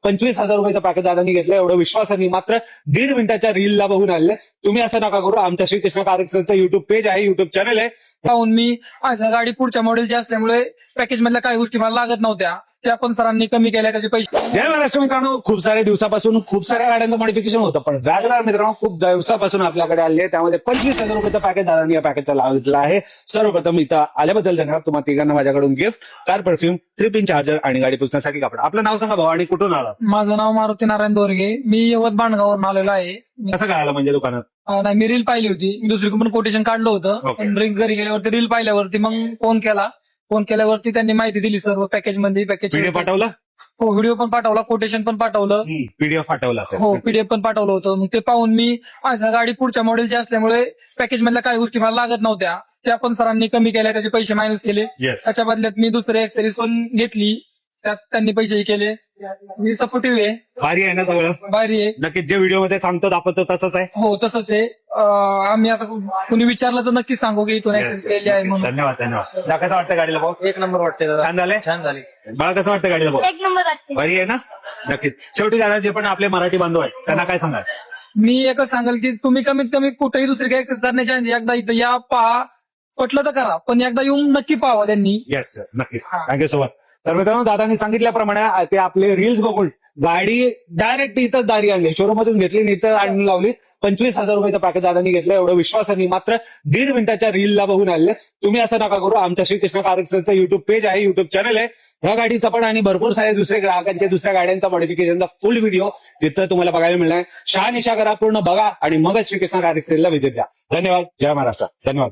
25,000 रुपयाचं पॅकेज दादांनी घेतलं. एवढं विश्वासाने मात्र 1.5 मिनिटाच्या रीलला बघून आले. तुम्ही असं नका करू. आमच्या श्रीकृष्ण कार एक्सचेंजचं युट्यूब पेज आहे, युट्यूब चॅनल आहे. पाहून मी माझ्या गाडी पुढच्या मॉडेलची असल्यामुळे पॅकेज मधल्या काही गोष्टी मला लागत नव्हत्या, त्या पण सरांनी कमी केल्या. त्याचे पैसे. जय महाराष्ट्र मित्रांनो, खूप साऱ्या दिवसापासून खूप साऱ्या गाड्यांचं मॉडिफिकेशन होतं, पण वॅगनार मित्रांनो खूप दिवसापासून आपल्याकडे आले आहे. त्यामध्ये 25,000 रुपयाचं पॅकेज दादांनी या पॅकेजचा लावलेला आहे. सर्वप्रथम इथं आल्याबद्दल धन्यवाद. तुम्हाला तिघांना माझ्याकडून गिफ्ट, कार, परफ्यूम, 3-पिन चार्जर आणि गाडी पुसण्यासाठी कापड. आपलं नाव सांगा भाऊ आणि कुठून आला? माझं नाव मारुती नारायण दोरगे. मी यवत बांडगावरून आलेलो आहे. कसं काय आलं म्हणजे दुकानात? नाही, मी रील पाहिली होती. मी दुसरीकडून पण कोटेशन काढलं होतं, Okay. पण घरी गेल्यावरती रील पाहिल्यावरती मग फोन केल्यावरती त्यांनी माहिती दिली सर्व पॅकेज मध्ये. पॅकेज व्हिडिओ पाठवला? हो, व्हिडिओ पण पाठवला, कोटेशन पण पाठवलं. पीडीएफ पाठवला असेल. हो, पीडीएफ पण पाठवलं होतं. मग ते पाहून मी माझ्या गाडी पुढच्या मॉडेलची असल्यामुळे पॅकेज मधल्या काही गोष्टी मला लागत नव्हत्या, त्या पण सरांनी कमी केल्या. त्याचे पैसे मायनस केले. Yes. त्याच्या बदल्यात मी दुसरे एक्सेसरीज पण घेतली, त्यात त्यांनी पैसेही केले. मी सपोर्टिव्ह आहे, भारी आहे ना सगळं? भारी आहे. नक्कीच जे व्हिडिओ मध्ये सांगतो दाखवतो तसंच आहे. हो, तसंच आहे. आम्ही आता कुणी विचारलं तर नक्कीच सांगू की इथून Yes, ऍक्सेस yes. केली आहे म्हणून. धन्यवाद धन्यवाद. दादा कसं वाटतं गाडीला भाऊ? एक नंबर वाटते दादा. छान झाले? छान झाली. मला कसं वाटतं गाडीला भाऊ? एक नंबर वाटते. भारी आहे ना? नक्कीच. शेवटी दादा जे पण आपले मराठी बांधव आहेत त्यांना काय सांगाल? मी एकच सांगेल की तुम्ही कमीत कमी कुठेही दुसरी काही ऍक्सेस करण्याच्या आधी एकदा इथं या, पहा, पटलं तर करा, पण एकदा येऊन नक्की पाहावं त्यांनी. येस येस नक्कीच. Thank you so much. तर मित्रांनो, दादांनी सांगितल्याप्रमाणे ते आपले रील्स बघून गाडी डायरेक्ट इथं दारी आणली, शोरूम मधून घेतली आणि इथं आणून लावली. 25,000 रुपयाचं पॅकेज दादांनी घेतलं. एवढं विश्वासाने मात्र 1.5 मिनिटाच्या रीलला बघून आले. तुम्ही असं नका करू. आमच्या श्रीकृष्ण कार एक्सचेंजचं युट्यूब पेज आहे, युट्यूब चॅनल आहे. ह्या गाडीचा पण आणि भरपूर सारे दुसरे ग्राहकांचे दुसऱ्या गाड्यांचा मॉडिफिकेशनचा फुल व्हिडिओ तिथं तुम्हाला बघायला मिळणार आहे. शहानिशा करा, पूर्ण बघा आणि मगच श्रीकृष्ण कार एक्सचेंजला व्हिजिट द्या. धन्यवाद. जय महाराष्ट्र. धन्यवाद.